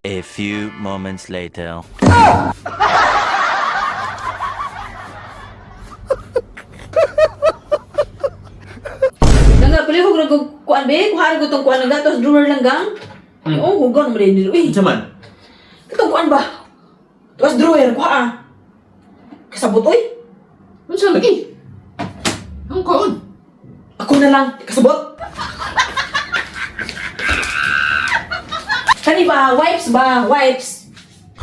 A few moments later. Langga, palihog na kuan be, kuhaan ko tong kuan langga, tapos drawer langgang. Oo, hugon mo rin nilo. Eh, Saman? itong kuan ba? Tapos drawer, kuha. Kasabot, oy. Ano sa lagi? Ang kaon? Ako na lang, kasabot. Kani ba, wipes ba, wipes.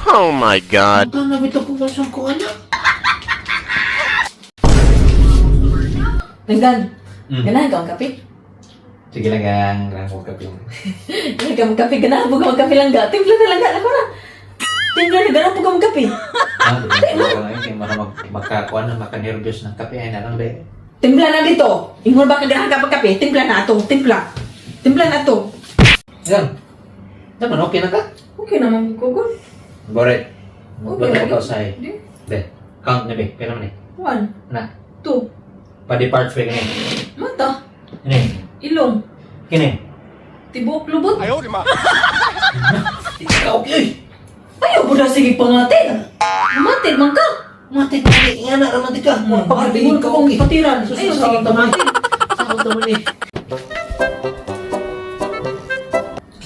Oh my god. Ito na bito ko sa kaon niya. Langgan, ganahan ka magkape? Sige lang ang ko kape. Ganahan ka magkape, ganahan po ka magkape langga. Timpla na langga, ako na. Timpla na, ganahan po ka magkape. Makakuan na makanervyos ng kape ay na lang be. Timpla na dito. Ingon ba ka ganahan ka magkape? Timpla na ato, timpla. Timpla na ato. Yan. Naman okay na ka? Okay naman, kugon. Boret. Okay Magbato lagi. ka sa Di. be. Count na be. Kaya naman eh. 1, Na. 2, Pa-depart be kini. mata, Kini. ilong, Kini. tibok, lubot. Ikaw okay. Ayaw po na sige pangatin. Mamatid man ka. Mati ka. Nga na naman ka. Pagkabingon ka kong patiran. Ayaw sige pangatin. Sakot naman eh.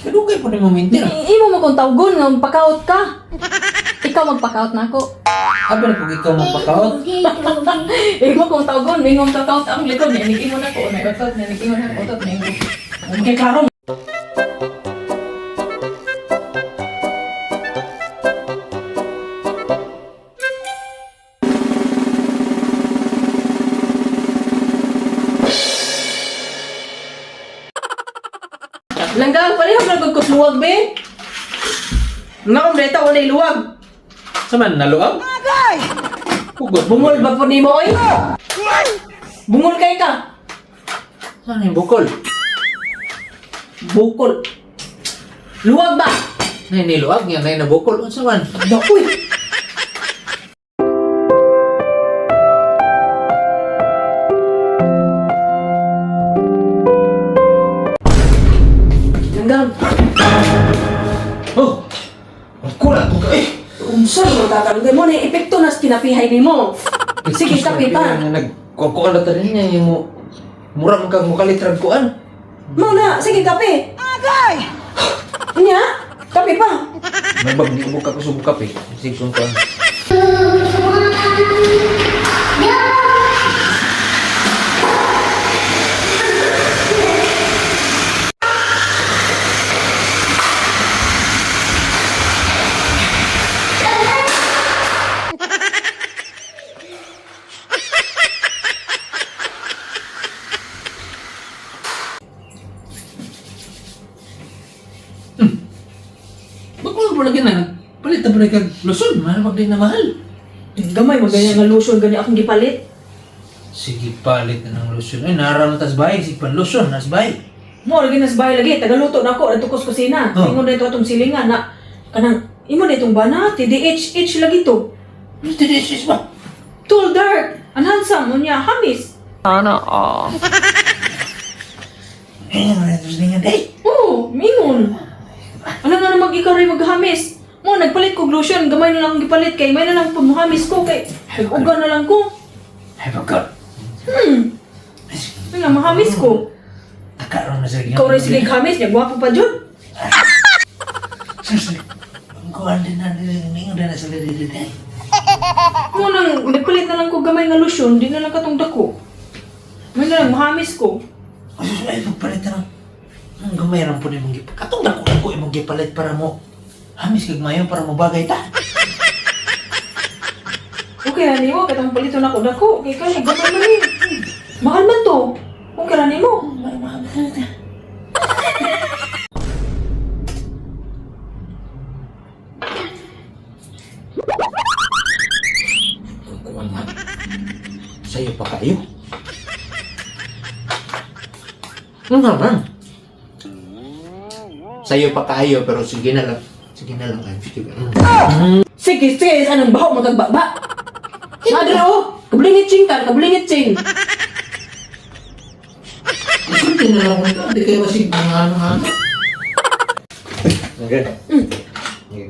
Kadugay po ni mamintir. Imo mo kong tawgon nga magpakaot ka. Ikaw magpakaot na ako. Abi na kung ikaw magpakaot. Imo kong tawgon, imo kong kakaot ang likod niya. Nikingon ako, nag-otot niya, nikingon ako, otot niya. Okay, klaro. Langgang, palihog na gagkos luwag, be. Nga kong deta, wala luwag. Saman, naluag? Hugot. Bungol ba po ni mo, oy? Bungol kay ka. Saan yung bukol? Bukol. Luwag ba? Nay, niluag niya. Nay, nabukol. Ano saman? Dakoy. Langgang, Oh! Ang kulang ko ka eh! kung saan mo tatanggay mo na yung epekto na kinapihay ni mo. Sige, kape pa. Nagkukuan na tayo niya yung murang kang mukalitrag kuan. Mau na, sige, kape. Agay! Nya, kape pa. May bag di ubok ako subok kape. Sige kung kuan. Bakit mo lagi na? Palit na pa rin kag Luzon. Mahal pag din na mahal. Gamay, magganyan nga lotion, ganyan akong gipalit. Sige palit na ng Luzon. Ay, naram tas bahay. Sige pa Luzon. Nas bahay. Mo, lagi nas bahay lagi, tagaluto na ako, natukos kusina. Oh. Ingon na ito atong silingan na, kanang, imo na itong bana, TDH lagi to. Ano tinesis ba? Tall, dark, and handsome, unya, hamis. Eh, naman ito sa lingan. Eh! Oo, mingon. Alam nga na ikaw rin maghamis. Mo, nagpalit ko lotion, gamay na lang akong gipalit, kay may na lang po muhamis ko, kay uga na lang ko. Ay, pagkat. Ay nga, mahamis ko. Takaroon na sa lingan. Ikaw rin sige hamis niya, gwapo pa dyan. Seriously. Ang kuhan din na lingan na sa lingan. Mo nang, nagpalit na lang ko gamay nga lotion, di na lang katong dako. May na lang, mahamis ko. Ay, pagpalit na lang. Ang gamay lang po na mong gipalit. Katong dako ko imong gipalit para mo. Hamis kag mayon para mo bagay ta. Okay, ani mo, katong palito na ko dako. Kay kani, gamay man eh. Mahal man to. Okay, ani mo. Kuhan man. Sa'yo pa kayo. Ano naman? Sa'yo pa kayo pero sige na lang. Sige na lang. Sige na lang. Sige, sige, anong baho magkagbaba? Madre oh, kablingit ching tan, kablingit ching. Masunti na lang ito. Hindi kayo masig ano. Okay. Okay.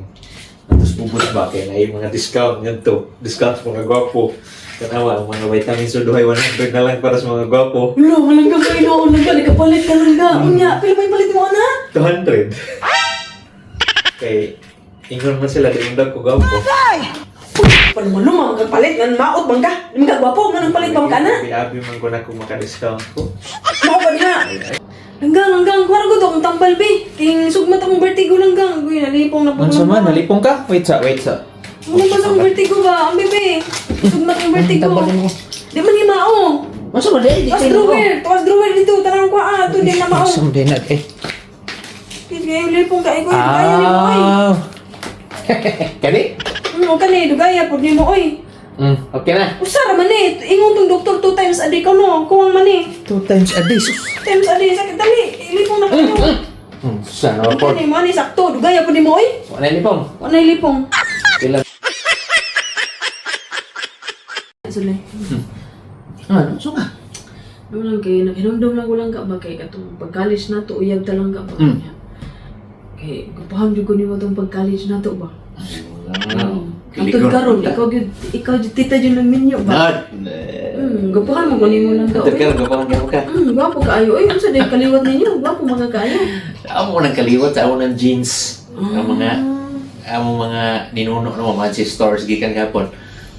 Tapos ubos ba kaya na yung mga discount ganito. Discount sa mga gwapo. Kanawa, ang mga vitamins o duhay 100 na lang para sa mga gwapo. Wala, walang gagawin ako lang ka, nakapalit ka lang ka. Unya, pila may palit mo na? 200. Kay ingon man sila di undag ko gwapo. Paano mo lumang kagpalit, nan maot bang ka? Di mga gwapo, nanang palit bang ka na? Abi man ko na kung maka-discount ko. Mao ba niya? Langgang, kuwara ko to akong tambal, be. King sugmat akong vertigo langgang. Uy, nalipong na po. nalipong ka? Wait sa. Ano ba sa vertigo ba? Ang bebe. Sugmat akong vertigo. Di man himao. Masa ba dahil? Tuwas drawer dito. Tanang ko ito di na mao. Masa mo dahil eh. Kaya yung lipong ka, ikaw yung kaya ni mo, oy. Kani? Kani, dugaya po ni mo, oy. Okay na. Usara man eh. Ingon tong doktor 2 times a day ka no. Kuwang man eh. 2 times a day. 2 times a day. Sakit dali. Ilipong na kayo. Sana ako po. Kani, man eh. Sakto. Dugaya po ni mo, oy. Wala lipong. Ano yung lipong? Kailan? Sulay. Ano? So ka? Ano lang kayo, naghinamdam lang ko lang ka ba kay katong pag-college na to, uyag talang ka ba? Kay, kapaham ko ni mo itong pag-college na to ba? Antod karon, ikaw tita dyan ng minyo ba? Gapahan mo ko ni mo lang ka. Gwapo ka ayo. Ay, ano sa din kaliwat ninyo? Gwapo mga kaayo. Ako mo nagkaliwat sa ako ng jeans. Ang mga ninuno na mga stores gikan gapon.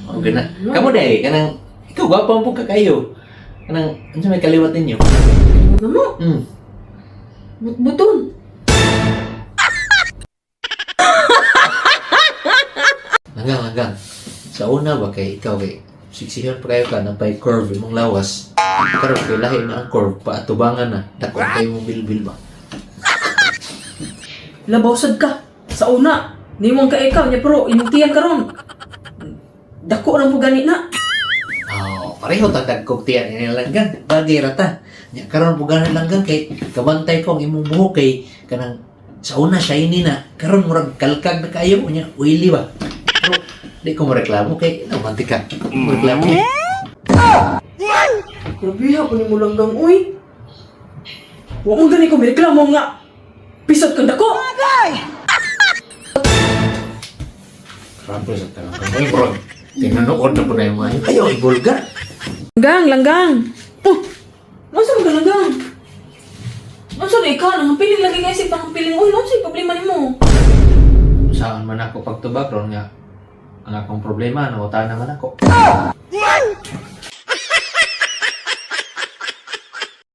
Ang gana. Kamu dai kanang ikaw gwapo ang pugka kayo. Kanang unsa may kaliwat ninyo? Ano mo? Buton. Hanggang. Sa una ba kay ikaw kay siksihan pa kayo ka nang pay curve imong lawas. Karon kay lahi na ang curve pa atubangan na. Dako kayo mong bilbil ba? Labawsad ka. Sa una, nimong ka ikaw, niya pero inutihan ka ron. Dako lang po gani na. Pareho tatag kog tiyan ni langgang. Bagay rata. Nya karon po ganan langgang kay kabantay ko ang imong buhok kay kanang sa una shiny na. Karon murag kalkag na kayo nya oily ba. Pero di ko mareklamo kay romantik ka. Mareklamo. Grabe ha, kunin mo langgang, uy. Huwag mo gani ko, may reklamo nga. Pisot kang dako. Rampol sa tanong ka. Ay bro, tinanood na po na yung mga yun. Ayaw, ibulgar. Langgang. Oh, nasa mo ka langgang? Nasa na ikaw, nangapiling lagi nga isip nangapiling. Uy, nasa yung problema ni mo? Saan man ako pagtubag ron nga. Ang akong problema, nauta naman ako.